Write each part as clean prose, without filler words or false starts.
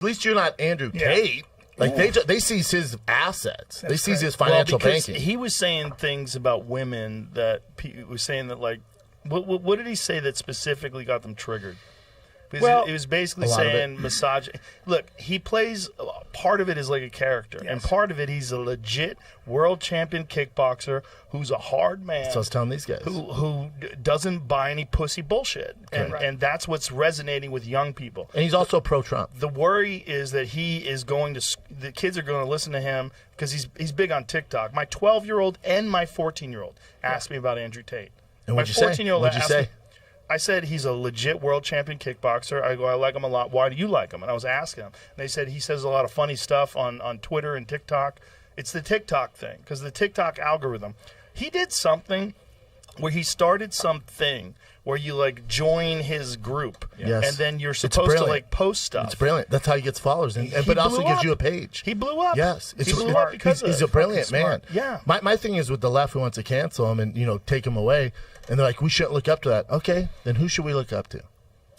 At least you're not Andrew Tate. Like they see his assets. They see his financial banking. He was saying things about women that he was saying that like, what did he say that specifically got them triggered? Because it was basically saying misogyny. Look, he plays, part of it is like a character, and part of it he's a legit world champion kickboxer who's a hard man. That's what I was telling these guys. Who doesn't buy any pussy bullshit. And that's what's resonating with young people. And he's also pro-Trump. The worry is that he is going to, the kids are going to listen to him because he's big on TikTok. My 12-year-old and my 14-year-old asked me about Andrew Tate. And what'd you say? What'd you say? I said he's a legit world champion kickboxer. I go, I like him a lot. Why do you like him? And I was asking him. And they said he says a lot of funny stuff on Twitter and TikTok. It's the TikTok thing because the TikTok algorithm. He did something where he started something where you like join his group, and then you're supposed to like post stuff. It's brilliant. That's how he gets followers, but it also gives you a page. He blew up. Yes, he blew up because he's a brilliant man. Yeah. My thing is with the left who wants to cancel him and take him away, and they're like, we shouldn't look up to that. Okay, then who should we look up to?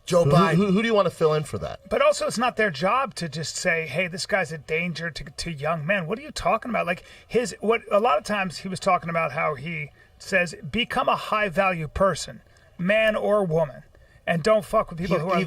Joe Biden. Who do you want to fill in for that? But also, it's not their job to just say, "Hey, this guy's a danger to young men." What are you talking about? Like a lot of times he was talking about how he says, "Become a high value person, man or woman, and don't fuck with people who are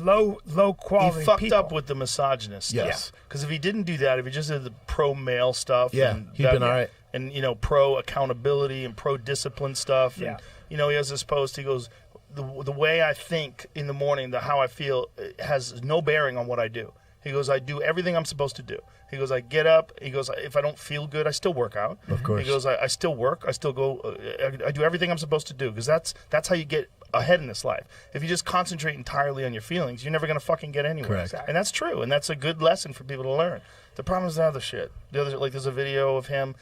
low quality." He fucked up with the misogynist stuff. Yes, because if he didn't do that, if he just did the pro male stuff, he'd been all right. And pro accountability and pro discipline stuff. And, he has this post. He goes, the way I think in the morning, how I feel has no bearing on what I do. He goes, I do everything I'm supposed to do. He goes, I get up. He goes, if I don't feel good, I still work out. Of course. He goes, I still work. I still go. I do everything I'm supposed to do because that's how you get ahead in this life. If you just concentrate entirely on your feelings, you're never going to fucking get anywhere. Correct. And that's true. And that's a good lesson for people to learn. The problem is the other shit. There's a video of him.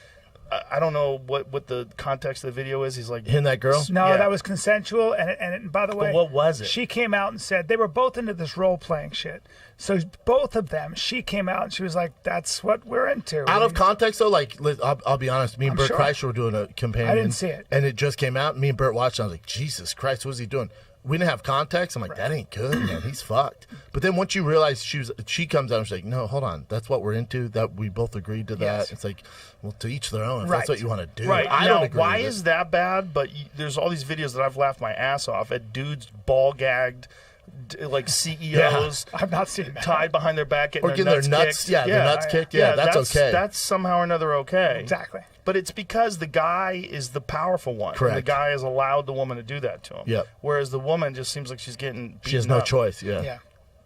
I don't know what the context of the video is. He's like hitting that girl. No, that was consensual. And by the way, but what was it? She came out and said they were both into this role playing shit. So both of them, she came out and she was like, "That's what we're into." Out of context, though, like I'll be honest. Me and Bert Kreischer were doing a campaign. I didn't see it, and it just came out. Me and Bert watched. And I was like, "Jesus Christ, what is he doing?" We didn't have context. I'm like, that ain't good, man. He's fucked. But then once you realize she comes out and she's like, no, hold on. That's what we're into. That we both agreed to that. Yes. It's like, well, to each their own. If that's what you want to do. Right. I don't agree why with is that bad? But there's all these videos that I've laughed my ass off at dudes ball gagged, like CEOs. I've not seen that. Tied behind their back, getting their nuts kicked. Their nuts kicked. Yeah, that's okay. That's somehow or another okay. Exactly. But it's because the guy is the powerful one. Correct. And the guy has allowed the woman to do that to him. Yep. Whereas the woman just seems like she's getting beaten She has no up. choice, yeah.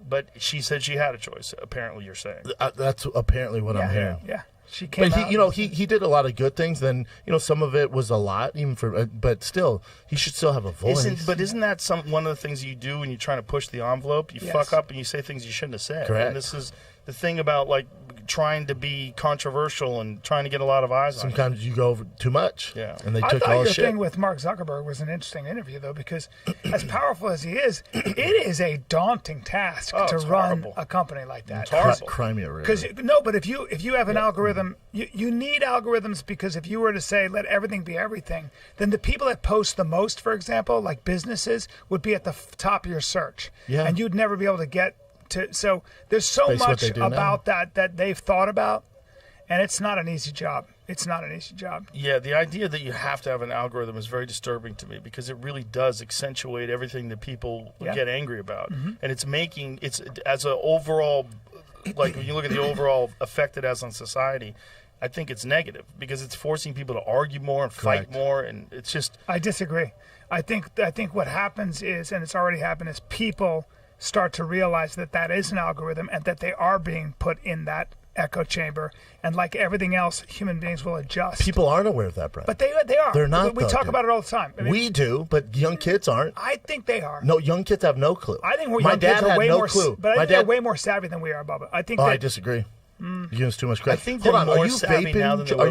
But she said she had a choice, apparently you're saying. That's apparently what I'm hearing. Yeah. She came but out he did a lot of good things. Then some of it was a lot, even for. But still, he should still have a voice. Isn't that one of the things you do when you're trying to push the envelope? You fuck up and you say things you shouldn't have said. Correct. And this is the thing about like trying to be controversial and trying to get a is on you. Sometimes you go over too much. Yeah. And they I took thought all your the shit. thing with Mark Zuckerberg was an interesting interview, though, because as powerful as he is, it is a daunting task to run a company like that. It's horrible. Crime really. But if you have an algorithm, you need algorithms, because if you were to say let everything be everything, then the people that post the most, for example, like businesses, would be at the top of your search. Yeah. And you'd never be able to get to. So there's so much about that they've thought about. And it's not an easy job. It's not an easy job. Yeah, the idea that you have to have an algorithm is very disturbing to me, because it really does accentuate everything that people get angry about. Mm-hmm. And it's as an overall, like when you look at the overall effect it has on society, I think it's negative, because it's forcing people to argue more and fight more, and it's just... I disagree. I think what happens is, and it's already happened, is people start to realize that is an algorithm and that they are being put in that echo chamber, and like everything else, human beings will adjust. People aren't aware of that, Brad. But they are. They're not. We talk about it all the time. I mean, we do, but young kids aren't. I think they are. No, young kids have no clue. I think my dad had no clue. But I think they're way more savvy than we are, Bubba. I think. I disagree. You're giving us too much credit. I think they're more savvy now than they were.